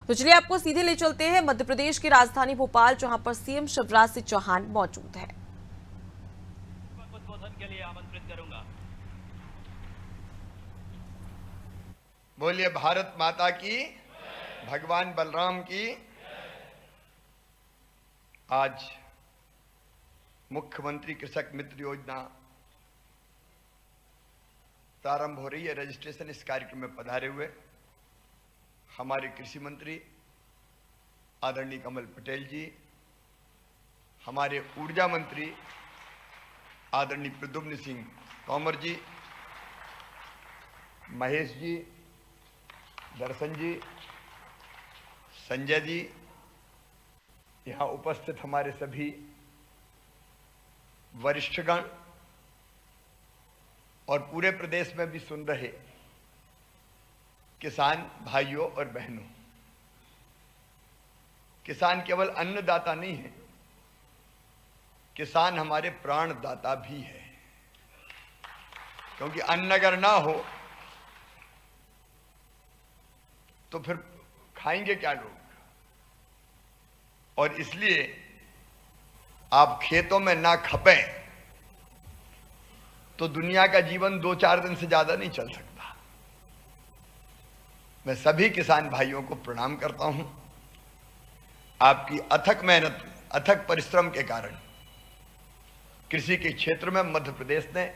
तो चलिए आपको सीधे ले चलते हैं मध्य प्रदेश की राजधानी भोपाल, जहां पर सीएम शिवराज सिंह चौहान मौजूद है। उद्बोधन के लिए आमंत्रित करूंगा। बोलिए भारत माता की, भगवान बलराम की। आज मुख्यमंत्री कृषक मित्र योजना प्रारंभ हो रही है। रजिस्ट्रेशन इस कार्यक्रम में पधारे हुए हमारे कृषि मंत्री आदरणीय कमल पटेल जी, हमारे ऊर्जा मंत्री आदरणीय प्रद्युम्न सिंह तोमर जी, महेश जी, दर्शन जी, संजय जी, यहाँ उपस्थित हमारे सभी वरिष्ठगण और पूरे प्रदेश में भी सुन रहे किसान भाइयों और बहनों। किसान केवल अन्नदाता नहीं है, किसान हमारे प्राणदाता भी है, क्योंकि अन्न अगर ना हो तो फिर खाएंगे क्या लोग। और इसलिए आप खेतों में ना खपें तो दुनिया का जीवन 2-4 दिन से ज्यादा नहीं चल सकता। मैं सभी किसान भाइयों को प्रणाम करता हूं। आपकी अथक मेहनत, अथक परिश्रम के कारण कृषि के क्षेत्र में मध्य प्रदेश ने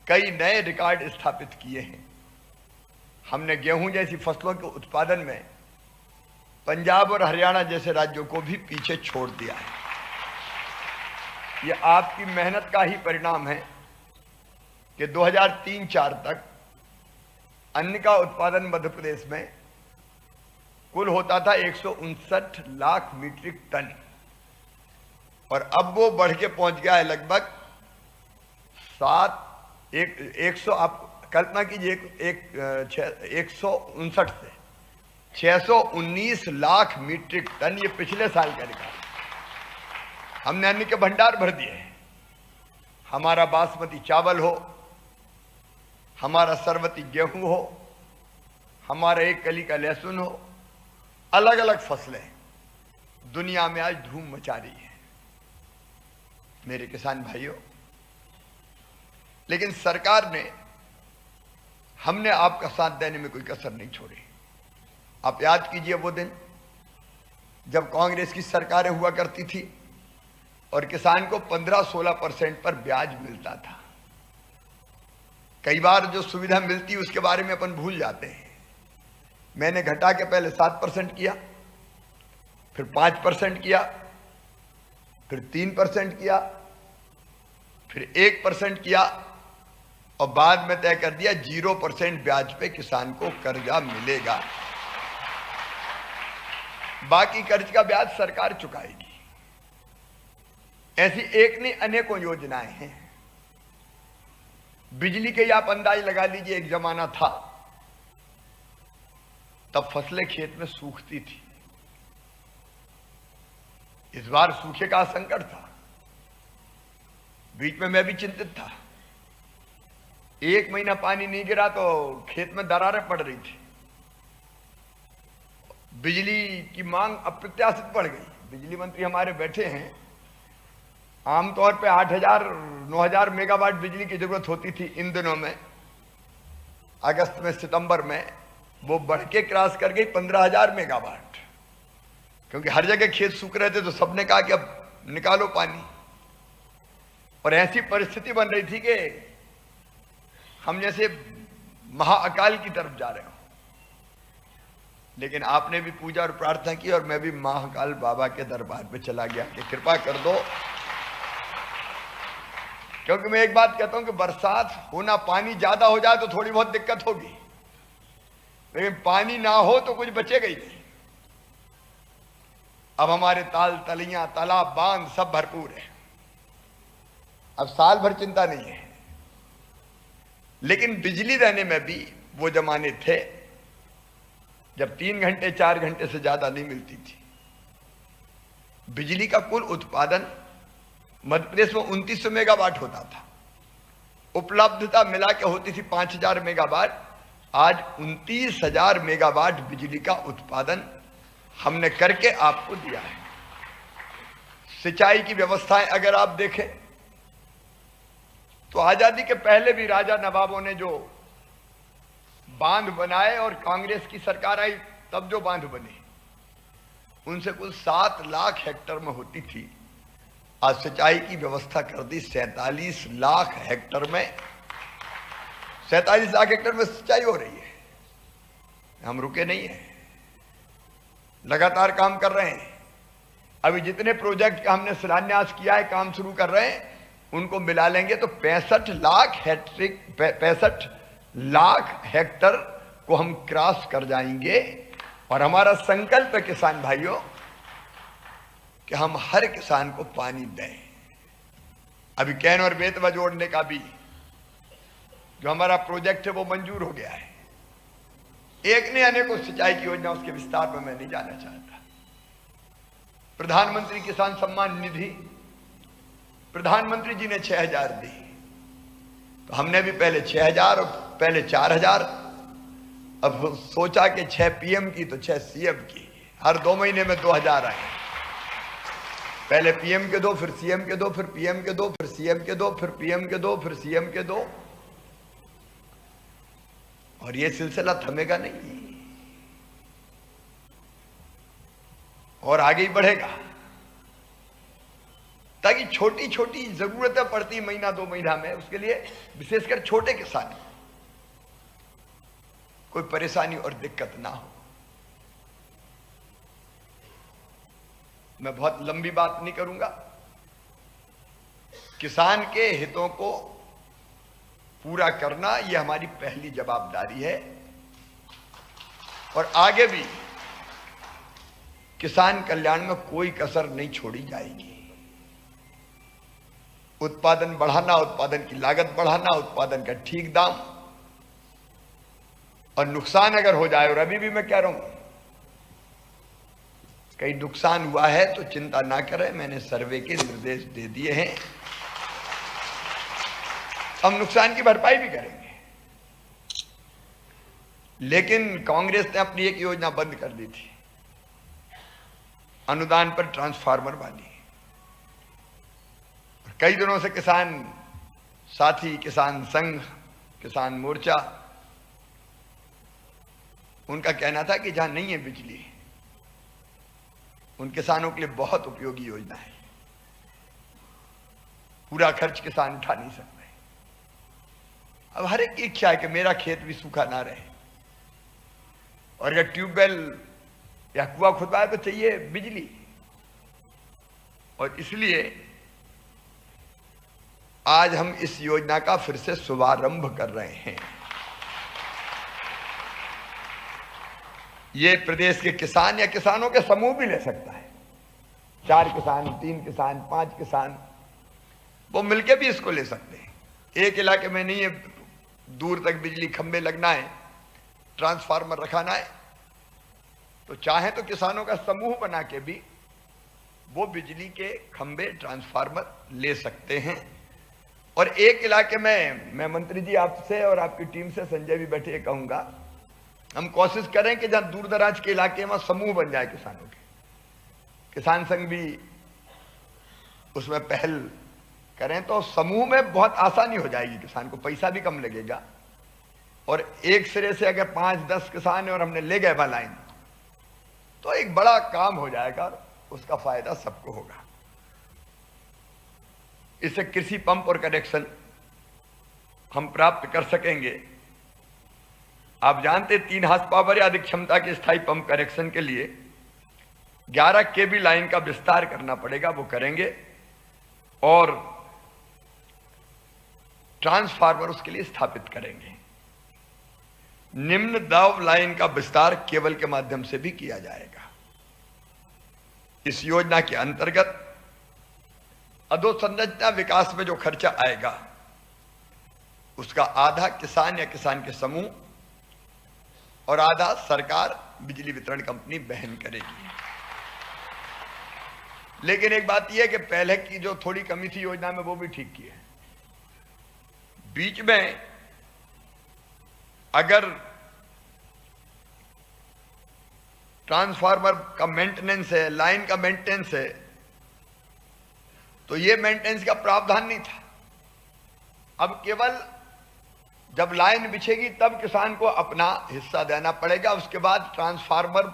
कई नए रिकॉर्ड स्थापित किए हैं। हमने गेहूं जैसी फसलों के उत्पादन में पंजाब और हरियाणा जैसे राज्यों को भी पीछे छोड़ दिया है। यह आपकी मेहनत का ही परिणाम है कि 2003-04 तक अन्न का उत्पादन मध्य प्रदेश में कुल होता था 159 लाख मीट्रिक टन, और अब वो बढ़ के पहुंच गया है लगभग 100। आप कल्पना कीजिए 159 से 619 लाख मीट्रिक टन, ये पिछले साल का रिकॉर्ड। हमने अन्न के भंडार भर दिए हैं। हमारा बासमती चावल हो, हमारा सरबती गेहूं हो, हमारा एक कली का लहसुन हो, अलग अलग फसलें दुनिया में आज धूम मचा रही है मेरे किसान भाइयों। लेकिन सरकार ने, हमने आपका साथ देने में कोई कसर नहीं छोड़ी। आप याद कीजिए वो दिन जब कांग्रेस की सरकारें हुआ करती थी और किसान को 15-16% पर ब्याज मिलता था। कई बार जो सुविधा मिलती उसके बारे में अपन भूल जाते हैं। मैंने घटा के पहले 7% किया, फिर 5% किया, फिर 3% किया, फिर 1% किया, और बाद में तय कर दिया 0% ब्याज पे किसान को कर्जा मिलेगा। बाकी कर्ज का ब्याज सरकार चुकाएगी। ऐसी एक नहीं अनेकों योजनाएं हैं। बिजली के आप अंदाज लगा लीजिए, एक जमाना था तब फसलें खेत में सूखती थी। इस बार सूखे का संकट था। बीच में मैं भी चिंतित था। 1 महीना पानी नहीं गिरा तो खेत में दरारें पड़ रही थी। बिजली की मांग अप्रत्याशित बढ़ गई। बिजली मंत्री हमारे बैठे हैं। आमतौर पे 8,000-9,000 मेगावाट बिजली की जरूरत होती थी इन दिनों में। अगस्त में, सितंबर में वो बढ़ के क्रॉस कर गई 15,000 मेगावाट, क्योंकि हर जगह खेत सूख रहे थे तो सबने कहा कि अब निकालो पानी। और ऐसी परिस्थिति बन रही थी कि हम जैसे महाअकाल की तरफ जा रहे हो। लेकिन आपने भी पूजा और प्रार्थना की और मैं भी महाकाल बाबा के दरबार में चला गया कि कृपा कर दो। क्योंकि मैं एक बात कहता हूं कि बरसात होना, पानी ज्यादा हो जाए तो थोड़ी बहुत दिक्कत होगी, लेकिन पानी ना हो तो कुछ बचेगा ही नहीं। अब हमारे ताल तलियां, तालाब, बांध सब भरपूर है। अब साल भर चिंता नहीं है। लेकिन बिजली देने में भी वो जमाने थे जब 3 घंटे 4 घंटे से ज्यादा नहीं मिलती थी। बिजली का कुल उत्पादन मध्य प्रदेश में 2900 मेगावाट होता था। उपलब्धता मिला के होती थी 5000 मेगावाट, आज 29,000 मेगावाट बिजली का उत्पादन हमने करके आपको दिया है। सिंचाई की व्यवस्थाएं अगर आप देखें तो आजादी के पहले भी राजा नवाबों ने जो बांध बनाए और कांग्रेस की सरकार आई तब जो बांध बने उनसे कुल 7 लाख हेक्टेयर में होती थी। आज सिंचाई की व्यवस्था कर दी 47 लाख हेक्टेयर में। 47 लाख हेक्टेयर में सिंचाई हो रही है। हम रुके नहीं है, लगातार काम कर रहे हैं। अभी जितने प्रोजेक्ट का हमने शिलान्यास किया है, काम शुरू कर रहे हैं, उनको मिला लेंगे तो 65 लाख हेक्टेयर को हम क्रॉस कर जाएंगे। और हमारा संकल्प है किसान भाइयों कि हम हर किसान को पानी दें। अभी कैन और बेतवा जोड़ने का भी जो हमारा प्रोजेक्ट है वो मंजूर हो गया है। एक ने अनेकों सिंचाई की योजना, उसके विस्तार में मैं नहीं जाना चाहता। प्रधानमंत्री किसान सम्मान निधि प्रधानमंत्री जी ने 6,000 दी, तो हमने भी पहले 6,000 और पहले 4,000, अब सोचा कि 6 पीएम की तो 6 सीएम की, हर 2 महीने में 2,000 आए। पहले पीएम के 2, फिर सीएम के 2, फिर पीएम के 2, फिर सीएम के 2, फिर पीएम के 2, फिर सीएम के 2, और ये सिलसिला थमेगा नहीं और आगे ही बढ़ेगा, ताकि छोटी छोटी जरूरतें पड़ती महीना 2 महीना में, उसके लिए विशेषकर छोटे किसान कोई परेशानी और दिक्कत ना हो। मैं बहुत लंबी बात नहीं करूंगा। किसान के हितों को पूरा करना यह हमारी पहली जवाबदारी है और आगे भी किसान कल्याण में कोई कसर नहीं छोड़ी जाएगी। उत्पादन बढ़ाना, उत्पादन की लागत बढ़ाना, उत्पादन का ठीक दाम, और नुकसान अगर हो जाए, और अभी भी मैं कह रहा हूं कहीं नुकसान हुआ है तो चिंता ना करें, मैंने सर्वे के निर्देश दे दिए हैं, हम नुकसान की भरपाई भी करेंगे। लेकिन कांग्रेस ने अपनी एक योजना बंद कर दी थी, अनुदान पर ट्रांसफार्मर वाली। कई दिनों से किसान साथी, किसान संघ, किसान मोर्चा, उनका कहना था कि जहां नहीं है बिजली, उन किसानों के लिए बहुत उपयोगी योजना है, पूरा खर्च किसान उठा नहीं सकते। अब हर एक की इच्छा है कि मेरा खेत भी सूखा ना रहे, और अगर ट्यूबवेल या कुआं खुदवाए तो चाहिए बिजली, और इसलिए आज हम इस योजना का फिर से शुभारंभ कर रहे हैं। ये प्रदेश के किसान या किसानों के समूह भी ले सकता है, 4 किसान, 3 किसान, 5 किसान, वो मिलके भी इसको ले सकते हैं। एक इलाके में नहीं है, दूर तक बिजली खंभे लगना है, ट्रांसफार्मर रखाना है, तो चाहे तो किसानों का समूह बना के भी वो बिजली के खंभे, ट्रांसफार्मर ले सकते हैं। और एक इलाके में मैं मंत्री जी आपसे और आपकी टीम से, संजय भी बैठे, कहूंगा हम कोशिश करें कि जहां दूर दराज के इलाके में समूह बन जाए किसानों के, किसान संघ भी उसमें पहल करें, तो समूह में बहुत आसानी हो जाएगी, किसान को पैसा भी कम लगेगा, और एक सिरे से अगर 5-10 किसान है और हमने ले गए लाइन, तो एक बड़ा काम हो जाएगा, उसका फायदा सबको होगा। इससे कृषि पंप और कनेक्शन हम प्राप्त कर सकेंगे। आप जानते 3 हार्स पावर या अधिक क्षमता के स्थायी पंप कनेक्शन के लिए 11 केवी लाइन का विस्तार करना पड़ेगा, वो करेंगे, और ट्रांसफार्मर उसके लिए स्थापित करेंगे। निम्न दाब लाइन का विस्तार केबल के माध्यम से भी किया जाएगा। इस योजना के अंतर्गत अधोसंरचना विकास में जो खर्चा आएगा उसका आधा किसान या किसान के समूह और आधा सरकार, बिजली वितरण कंपनी वहन करेगी। लेकिन एक बात यह है कि पहले की जो थोड़ी कमी थी योजना में, वो भी ठीक की है। बीच में अगर ट्रांसफार्मर का मेंटेनेंस है, लाइन का मेंटेनेंस है, तो ये मेंटेनेंस का प्रावधान नहीं था। अब केवल जब लाइन बिछेगी तब किसान को अपना हिस्सा देना पड़ेगा। उसके बाद ट्रांसफार्मर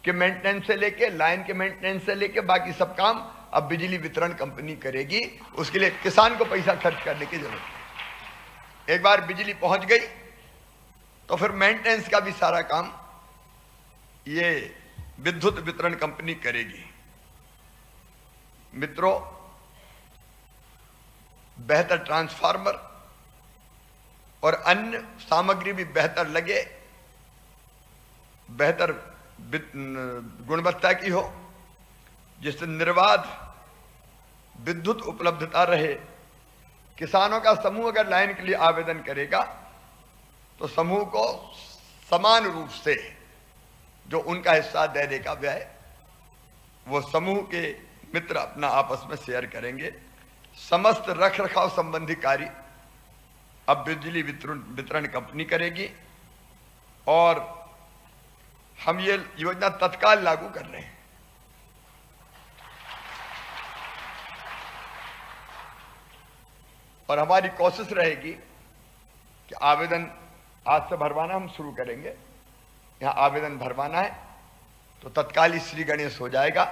के मेंटेनेंस से लेके, लाइन के मेंटेनेंस से लेके बाकी सब काम अब बिजली वितरण कंपनी करेगी। उसके लिए किसान को पैसा खर्च करने की जरूरत है। एक बार बिजली पहुंच गई तो फिर मेंटेनेंस का भी सारा काम ये विद्युत वितरण कंपनी करेगी। मित्रों, बेहतर ट्रांसफार्मर और अन्य सामग्री भी बेहतर लगे, बेहतर गुणवत्ता की हो, जिससे निर्बाध विद्युत उपलब्धता रहे। किसानों का समूह अगर लाइन के लिए आवेदन करेगा तो समूह को समान रूप से जो उनका हिस्सा देने का व्यय वो समूह के मित्र अपना आपस में शेयर करेंगे। समस्त रख रखाव संबंधी कार्य अब बिजली वितरण कंपनी करेगी और हम ये योजना तत्काल लागू कर रहे हैं। और हमारी कोशिश रहेगी कि आवेदन आज से भरवाना हम शुरू करेंगे। यहाँ आवेदन भरवाना है तो तत्काल ही श्री गणेश हो जाएगा।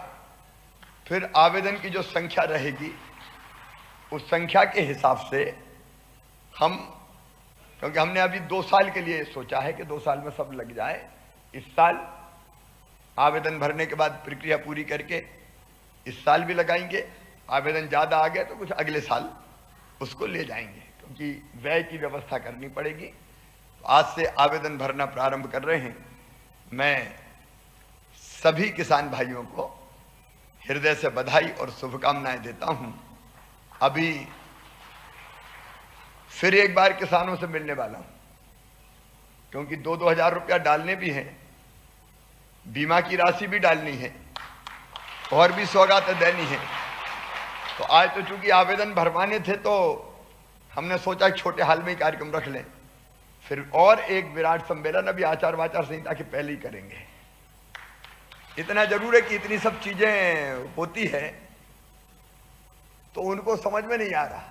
फिर आवेदन की जो संख्या रहेगी उस संख्या के हिसाब से हम, क्योंकि हमने अभी 2 साल के लिए सोचा है कि 2 साल में सब लग जाए, इस साल आवेदन भरने के बाद प्रक्रिया पूरी करके इस साल भी लगाएंगे। आवेदन ज़्यादा आ गए तो कुछ अगले साल उसको ले जाएंगे, क्योंकि व्यय की व्यवस्था करनी पड़ेगी। तो आज से आवेदन भरना प्रारंभ कर रहे हैं। मैं सभी किसान भाइयों को हृदय से बधाई और शुभकामनाएं देता हूं। अभी फिर एक बार किसानों से मिलने वाला हूं, क्योंकि 2-2 हजार रुपया डालने भी हैं, बीमा की राशि भी डालनी है और भी सौगातें देनी है। तो आज तो चूंकि आवेदन भरवाने थे तो हमने सोचा कि छोटे हाल में ही कार्यक्रम रख लें। फिर और एक विराट सम्मेलन अभी आचार वाचार संहिता के पहले ही करेंगे। इतना जरूर है कि इतनी सब चीजें होती है तो उनको समझ में नहीं आ रहा।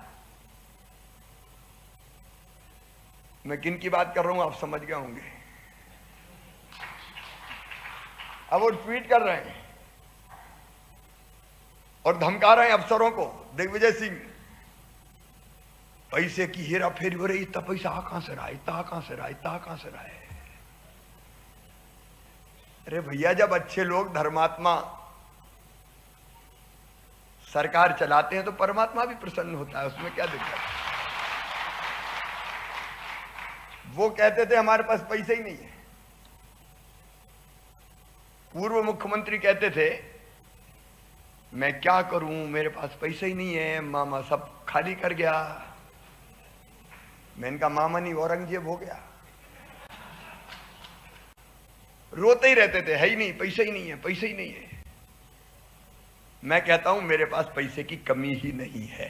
मैं किन की बात कर रहा हूं आप समझ गए होंगे। अब वो ट्वीट कर रहे हैं और धमका रहे हैं अफसरों को। दिग्विजय सिंह, पैसे की हेरा फेरी हो रही, इतना पैसा कहां से रहा, इतना कहां से रहा, इतना कहां से रहा है। अरे भैया, जब अच्छे लोग धर्मात्मा सरकार चलाते हैं तो परमात्मा भी प्रसन्न होता है, उसमें क्या दिक्कत है। वो कहते थे हमारे पास पैसे ही नहीं है। पूर्व मुख्यमंत्री कहते थे मैं क्या करूं, मेरे पास पैसे ही नहीं है, मामा सब खाली कर गया। मैं इनका मामा नहीं औरंगजेब हो गया। रोते ही रहते थे, है ही नहीं, पैसे ही नहीं है, पैसे ही नहीं है। मैं कहता हूं मेरे पास पैसे की कमी ही नहीं है।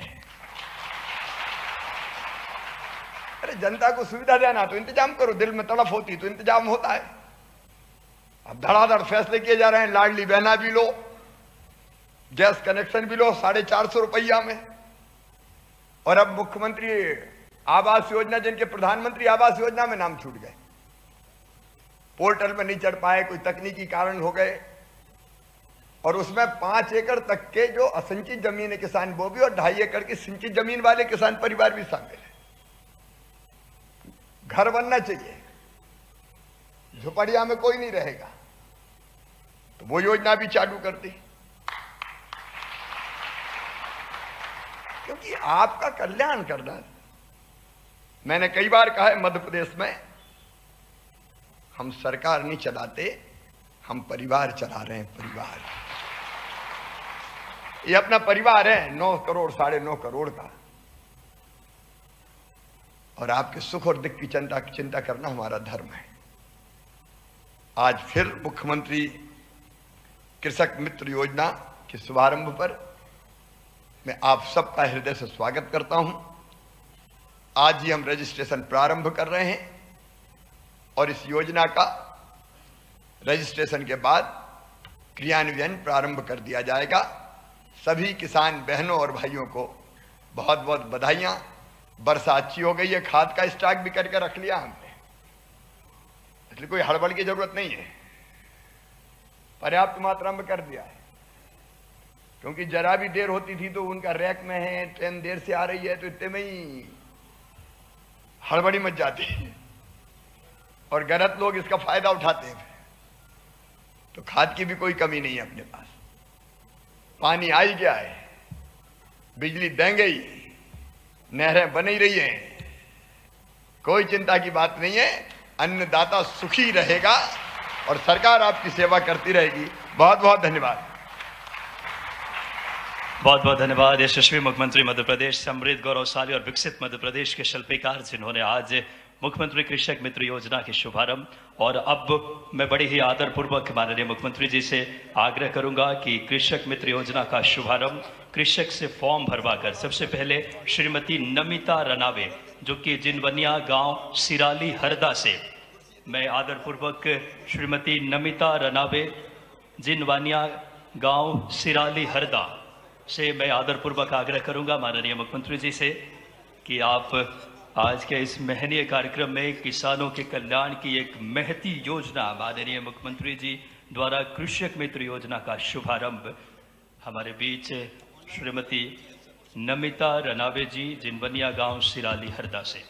अरे जनता को सुविधा देना तो इंतजाम करो, दिल में तड़प होती तो इंतजाम होता है। अब धड़ाधड़ फैसले किए जा रहे हैं। लाडली बहना भी लो, गैस कनेक्शन भी लो 450 रुपया में। और अब मुख्यमंत्री आवास योजना, जिनके प्रधानमंत्री आवास योजना में नाम छूट गए, पोर्टल में नहीं चढ़ पाए, कोई तकनीकी कारण हो गए, और उसमें 5 एकड़ तक के जो असंचित जमीन है किसान वो भी, और 2.5 एकड़ की सिंचित जमीन वाले किसान परिवार भी शामिल है। घर बनना चाहिए, झुपड़िया में कोई नहीं रहेगा, तो वो योजना भी चालू कर दी। क्योंकि आपका कल्याण करना, मैंने कई बार कहा है, मध्य प्रदेश में हम सरकार नहीं चलाते, हम परिवार चला रहे हैं। परिवार, ये अपना परिवार है 9 करोड़ 9.5 करोड़ का, और आपके सुख और दुख की चिंता करना हमारा धर्म है। आज फिर मुख्यमंत्री कृषक मित्र योजना के शुभारंभ पर मैं आप सबका हृदय से स्वागत करता हूं। आज ही हम रजिस्ट्रेशन प्रारंभ कर रहे हैं और इस योजना का रजिस्ट्रेशन के बाद क्रियान्वयन प्रारंभ कर दिया जाएगा। सभी किसान बहनों और भाइयों को बहुत बहुत बधाइयां। वर्षा अच्छी हो गई है, खाद का स्टॉक भी करके रख लिया हमने, इसलिए कोई हड़बड़ की जरूरत नहीं है, पर्याप्त मात्रा में कर दिया है। क्योंकि जरा भी देर होती थी तो उनका रैक में है, ट्रेन देर से आ रही है, तो इतने में ही हड़बड़ी मच जाती है और गलत लोग इसका फायदा उठाते हैं। तो खाद की भी कोई कमी नहीं है अपने पास, पानी आ ही गया है, बिजली देंगे ही, नहरें बन ही रही हैं, कोई चिंता की बात नहीं है। अन्नदाता सुखी रहेगा और सरकार आपकी सेवा करती रहेगी। बहुत बहुत धन्यवाद। बहुत बहुत धन्यवाद यशस्वी मुख्यमंत्री मध्य प्रदेश, समृद्ध गौरवशाली और विकसित मध्य प्रदेश के शिल्पकार, जिन्होंने आज मुख्यमंत्री कृषक मित्र योजना के शुभारंभ। और अब मैं बड़ी ही आदरपूर्वक माननीय मुख्यमंत्री जी से आग्रह करूंगा कि कृषक मित्र योजना का शुभारंभ कृषक से फॉर्म भरवा कर सबसे पहले श्रीमती नमिता रनावे, जो कि जिनवनिया गांव सिराली हरदा से, मैं आदरपूर्वक श्रीमती नमिता रनावे, जिनवानिया गांव सिराली हरदा से मैं आदरपूर्वक आग्रह करूंगा माननीय मुख्यमंत्री जी से कि आप आज के इस महनीय कार्यक्रम में किसानों के कल्याण की एक महती योजना माननीय मुख्यमंत्री जी द्वारा कृषक मित्र योजना का शुभारंभ हमारे बीच श्रीमती नमिता रनावे जी, जिनवनिया गांव सिराली हरदा से।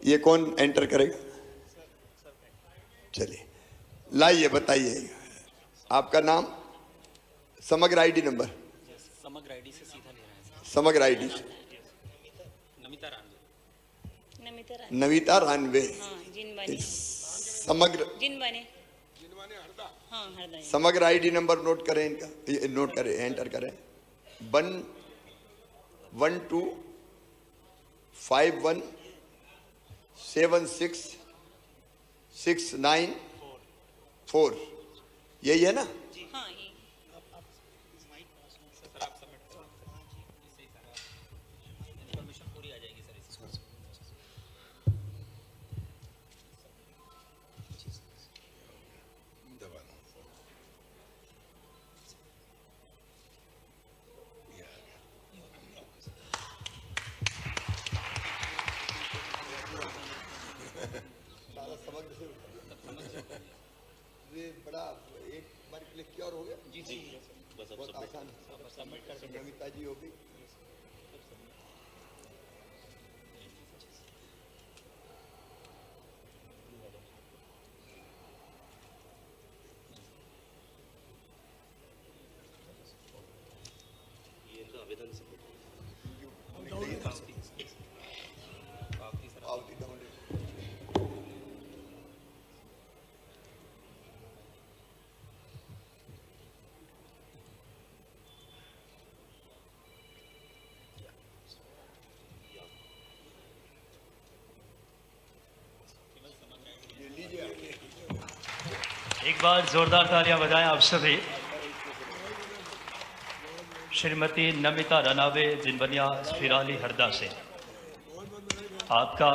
ये कौन एंटर करेगा? चलिए लाइए, बताइए आपका नाम, समग्र आईडी नंबर। समग्र आईडी से सीधा ले रहे हैं। समग्र आईडी नमिता रानवे। नमिता रानवे। हाँ, जिनवानी। समग्र जिनवानी हरदा। हाँ, हरदा। समग्र आईडी नंबर नोट करें इनका, नोट करें, एंटर करें। 112517669 यही है ना? हाँ, ये इन्फॉर्मेशन पूरी आ जाएगी सर इसमें। ये बड़ा एक बार क्लिक किया और हो गया। जी जी, बस अब बहुत आसान, सबमिट कर देंगे। नमिता जी होगी। ये तो आवेदन से पावती डाउनलोड। एक बार जोरदार तालियां बजाएं आप सभी। श्रीमती नमिता रनावे, जिनवनिया सिराली हरदा से, आपका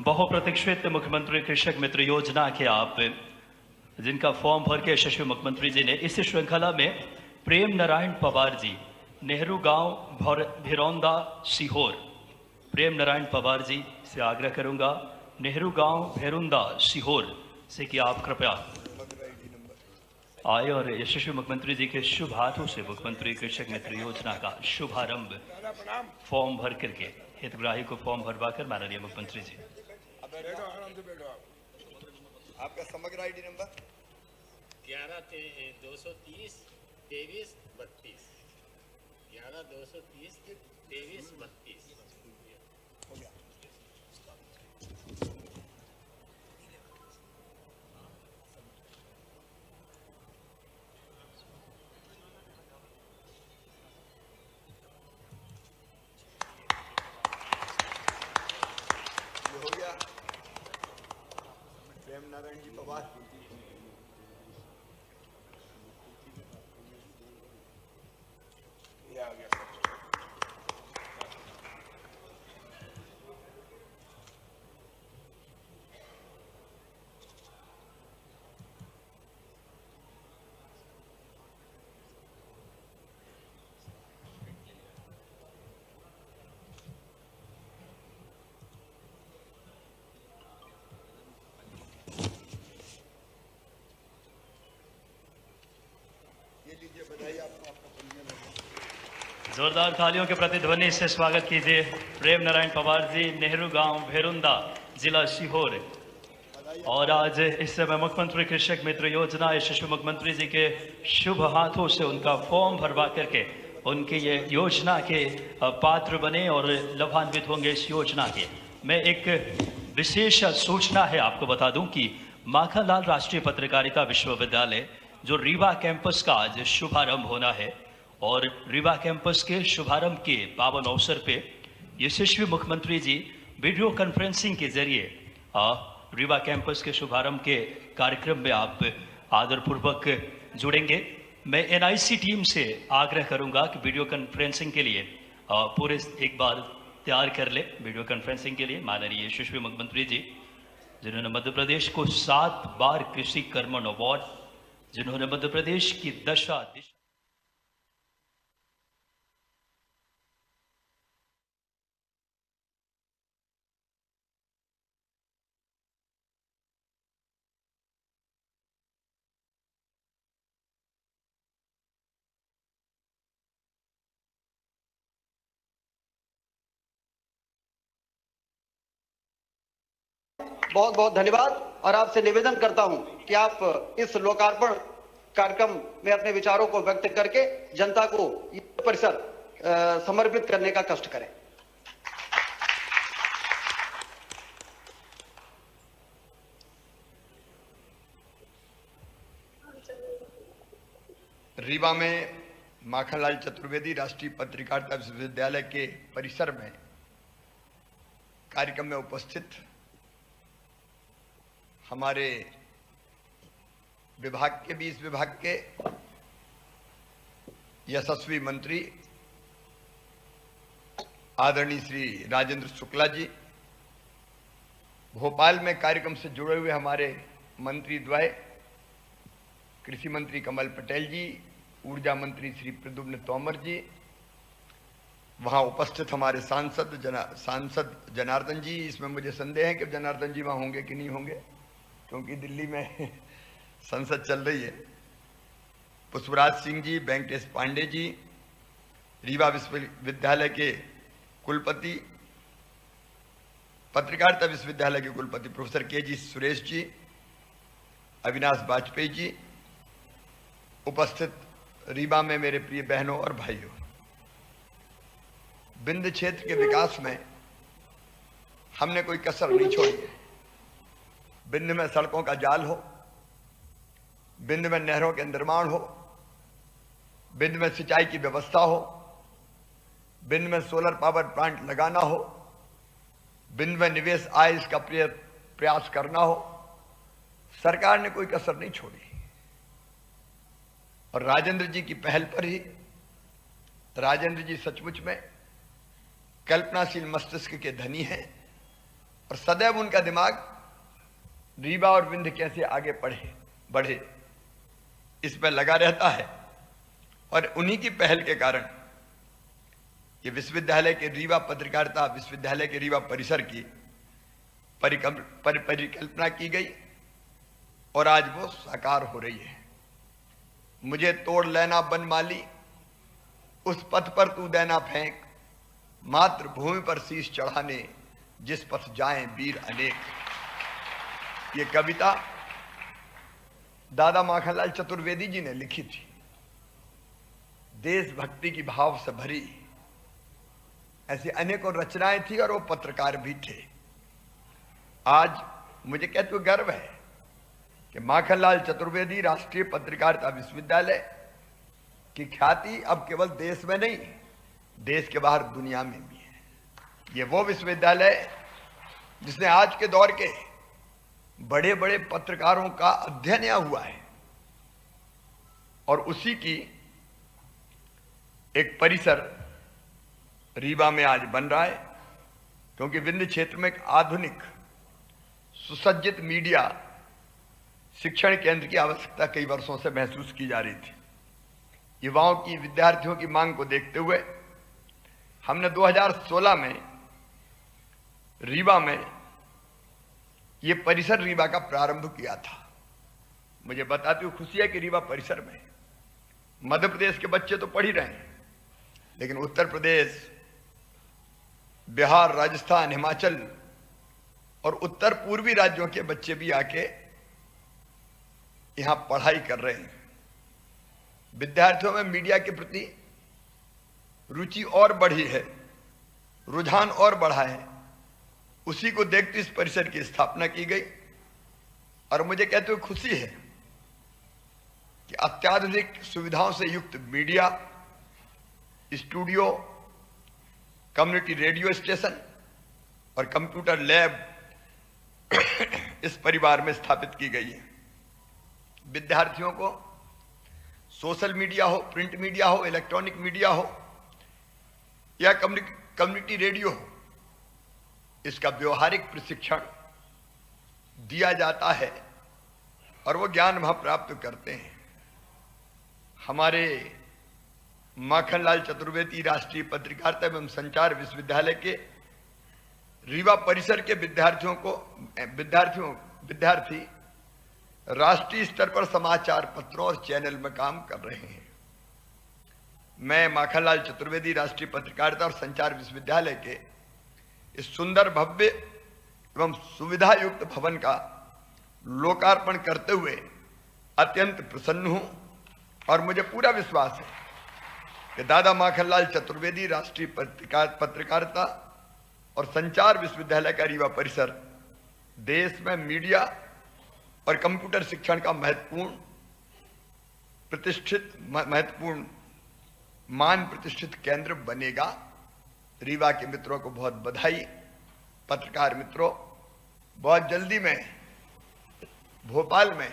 बहुप्रतीक्षित मुख्यमंत्री कृषक मित्र योजना के आप जिनका फॉर्म भर के यशस्वी मुख्यमंत्री जी ने इस श्रृंखला में प्रेम नारायण पवार जी, नेहरू गांव भिरौंदा सीहोर, प्रेम नारायण पवार जी से आग्रह करूंगा नेहरू गांव भेरुंदा सीहोर से कि आप कृपया आए और यशस्वी मुख्यमंत्री जी के शुभ हाथों से मुख्यमंत्री कृषक मित्र योजना का शुभारंभ फॉर्म भर करके हितग्राही को फॉर्म भरवा कर माननीय मुख्यमंत्री जी। आपका समग्र आईडी नंबर 11-230-23-32 11-230-23-32 हो गया। ये हो गया। प्रेम नारायण जी पवार, ये आ गया। जोरदार तालियों के प्रतिध्वनि से स्वागत कीजिए प्रेम नारायण पवार जी, नेहरू गांव भेरुंदा, जिला सीहोर। और आज इस समय मुख्यमंत्री कृषक मित्र योजना यशस्वी मुख्यमंत्री जी के शुभ हाथों से उनका फॉर्म भरवा करके उनकी ये योजना के पात्र बने और लाभान्वित होंगे इस योजना के। मैं एक विशेष सूचना है आपको बता दूं कि माखनलाल राष्ट्रीय पत्रकारिता विश्वविद्यालय जो रीवा कैंपस का आज शुभारंभ होना है, और रीवा कैंपस के शुभारंभ के पावन अवसर पे यशस्वी मुख्यमंत्री जी वीडियो कॉन्फ्रेंसिंग के जरिए रीवा कैंपस के शुभारंभ के कार्यक्रम में आप आदरपूर्वक जुड़ेंगे। मैं एनआईसी टीम से आग्रह करूंगा कि वीडियो कॉन्फ्रेंसिंग के लिए पूरे एक बार तैयार कर ले वीडियो कॉन्फ्रेंसिंग के लिए माननीय यशस्वी मुख्यमंत्री जी, जिन्होंने मध्य प्रदेश को 7 बार कृषि कर्मण अवार्ड, जिन्होंने मध्य प्रदेश की दशा दिशा बहुत बहुत धन्यवाद। और आपसे निवेदन करता हूं कि आप इस लोकार्पण कार्यक्रम में अपने विचारों को व्यक्त करके जनता को ये परिसर समर्पित करने का कष्ट करें। रीवा में माखनलाल चतुर्वेदी राष्ट्रीय पत्रकारिता विश्वविद्यालय के परिसर में कार्यक्रम में उपस्थित हमारे विभाग के 20 विभाग के यशस्वी मंत्री आदरणीय श्री राजेंद्र शुक्ला जी, भोपाल में कार्यक्रम से जुड़े हुए हमारे मंत्री द्वय कृषि मंत्री कमल पटेल जी, ऊर्जा मंत्री श्री प्रद्युम्न तोमर जी, वहां उपस्थित हमारे सांसद जनार्दन जी। इसमें मुझे संदेह है कि जनार्दन जी वहां होंगे कि नहीं होंगे, क्योंकि दिल्ली में संसद चल रही है। पुष्पराज सिंह जी, वेंकटेश पांडे जी, रीवा विश्वविद्यालय के कुलपति, पत्रकारिता विश्वविद्यालय के कुलपति प्रोफेसर के.जी. सुरेश जी, अविनाश वाजपेयी जी, उपस्थित रीवा में मेरे प्रिय बहनों और भाइयों, विंध्य क्षेत्र के विकास में हमने कोई कसर नहीं छोड़ी है। विंध्य में सड़कों का जाल हो, विंध्य में नहरों के निर्माण हो, विंध्य में सिंचाई की व्यवस्था हो, विंध्य में सोलर पावर प्लांट लगाना हो, विंध्य में निवेश आए इसका प्रयास करना हो, सरकार ने कोई कसर नहीं छोड़ी। और राजेंद्र जी की पहल पर ही, राजेंद्र जी सचमुच में कल्पनाशील मस्तिष्क के धनी हैं और सदैव उनका दिमाग रीवा और विंध्य कैसे आगे बढ़े इस पर लगा रहता है। और उन्हीं की पहल के कारण ये विश्वविद्यालय के रीवा पत्रकारिता विश्वविद्यालय के रीवा परिसर की परिकल्पना की गई और आज वो साकार हो रही है। मुझे तोड़ लेना बनमाली, उस पथ पर तू देना फेंक, मातृभूमि पर शीश चढ़ाने जिस पथ जाएं वीर अनेक। ये कविता दादा माखनलाल चतुर्वेदी जी ने लिखी थी, देशभक्ति की भाव से भरी ऐसी अनेकों रचनाएं थी और वो पत्रकार भी थे। आज मुझे कहते हुए गर्व है कि माखनलाल चतुर्वेदी राष्ट्रीय पत्रकारिता विश्वविद्यालय की ख्याति अब केवल देश में नहीं, देश के बाहर दुनिया में भी है। ये वो विश्वविद्यालय जिसने आज के दौर के बड़े बड़े पत्रकारों का अध्ययन यहाँ हुआ है और उसी की एक परिसर रीवा में आज बन रहा है, क्योंकि विंध्य क्षेत्र में एक आधुनिक सुसज्जित मीडिया शिक्षण केंद्र की आवश्यकता कई वर्षों से महसूस की जा रही थी। युवाओं की, विद्यार्थियों की मांग को देखते हुए हमने 2016 में रीवा में ये परिसर रीवा का प्रारंभ किया था। मुझे बताते हुए खुशी है कि रीवा परिसर में मध्य प्रदेश के बच्चे तो पढ़ ही रहे हैं, लेकिन उत्तर प्रदेश, बिहार, राजस्थान, हिमाचल और उत्तर पूर्वी राज्यों के बच्चे भी आके यहां पढ़ाई कर रहे हैं। विद्यार्थियों में मीडिया के प्रति रुचि और बढ़ी है, रुझान और बढ़ा है। उसी को देखते इस परिसर की स्थापना की गई और मुझे कहते हुए खुशी है कि अत्याधुनिक सुविधाओं से युक्त media, studio, community radio station और कंप्यूटर लैब इस परिवार में स्थापित की गई है। विद्यार्थियों को सोशल मीडिया हो, प्रिंट मीडिया हो, इलेक्ट्रॉनिक मीडिया हो या कम्युनिटी रेडियो हो, इसका व्यवहारिक प्रशिक्षण दिया जाता है और वो ज्ञान वहां प्राप्त करते हैं। हमारे माखनलाल चतुर्वेदी राष्ट्रीय पत्रकारिता एवं संचार विश्वविद्यालय के रीवा परिसर के विद्यार्थी राष्ट्रीय स्तर पर समाचार पत्रों और चैनल में काम कर रहे हैं। मैं माखनलाल चतुर्वेदी राष्ट्रीय पत्रकारिता और संचार विश्वविद्यालय के इस सुंदर, भव्य एवं सुविधा युक्त भवन का लोकार्पण करते हुए अत्यंत प्रसन्न हूं और मुझे पूरा विश्वास है कि दादा माखनलाल चतुर्वेदी राष्ट्रीय पत्रकारिता और संचार विश्वविद्यालय का रीवा परिसर देश में मीडिया और कंप्यूटर शिक्षण का महत्वपूर्ण मान प्रतिष्ठित केंद्र बनेगा। रीवा के मित्रों को बहुत बधाई। पत्रकार मित्रों, बहुत जल्दी मैं भोपाल में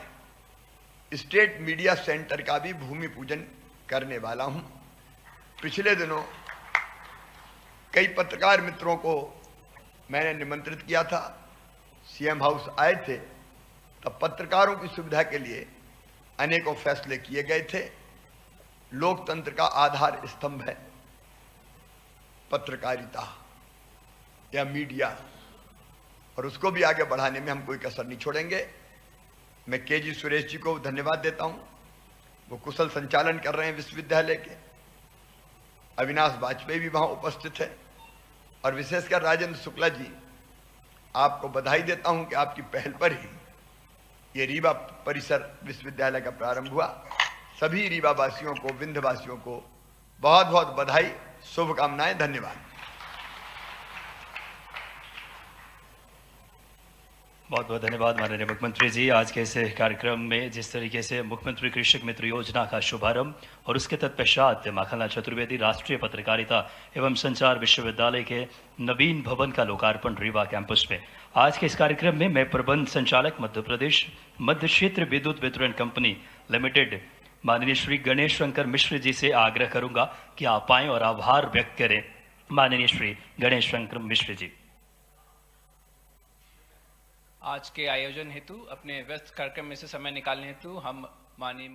स्टेट मीडिया सेंटर का भी भूमि पूजन करने वाला हूं। पिछले दिनों कई पत्रकार मित्रों को मैंने निमंत्रित किया था, सीएम हाउस आए थे, तब पत्रकारों की सुविधा के लिए अनेकों फैसले किए गए थे। लोकतंत्र का आधार स्तंभ है पत्रकारिता या मीडिया, और उसको भी आगे बढ़ाने में हम कोई कसर नहीं छोड़ेंगे। मैं केजी सुरेश जी को धन्यवाद देता हूं, वो कुशल संचालन कर रहे हैं विश्वविद्यालय के। अविनाश वाजपेयी भी वहां उपस्थित है और विशेषकर राजेंद्र शुक्ला जी, आपको बधाई देता हूं कि आपकी पहल पर ही ये रीवा परिसर विश्वविद्यालय का प्रारंभ हुआ। सभी रीवा वासियों को, विंध्य वासियों को बहुत बहुत बधाई, शुभकामनाएं, धन्यवाद। बहुत बहुत धन्यवाद माननीय मुख्यमंत्री जी। आज के इस कार्यक्रम में जिस तरीके से मुख्यमंत्री कृषक मित्र योजना का शुभारंभ और उसके तत्पश्चात माखनलाल चतुर्वेदी राष्ट्रीय पत्रकारिता एवं संचार विश्वविद्यालय के नवीन भवन का लोकार्पण रीवा कैंपस में, आज के इस कार्यक्रम में मैं प्रबंध संचालक मध्य प्रदेश मध्य क्षेत्र विद्युत वितरण कंपनी लिमिटेड माननीय श्री गणेश शंकर मिश्र जी से आग्रह करूंगा कि आप आएं और आभार व्यक्त करें। माननीय श्री गणेश शंकर मिश्र जी। आज के आयोजन हेतु, अपने व्यस्त कार्यक्रम में से समय निकालने हेतु हम माननीय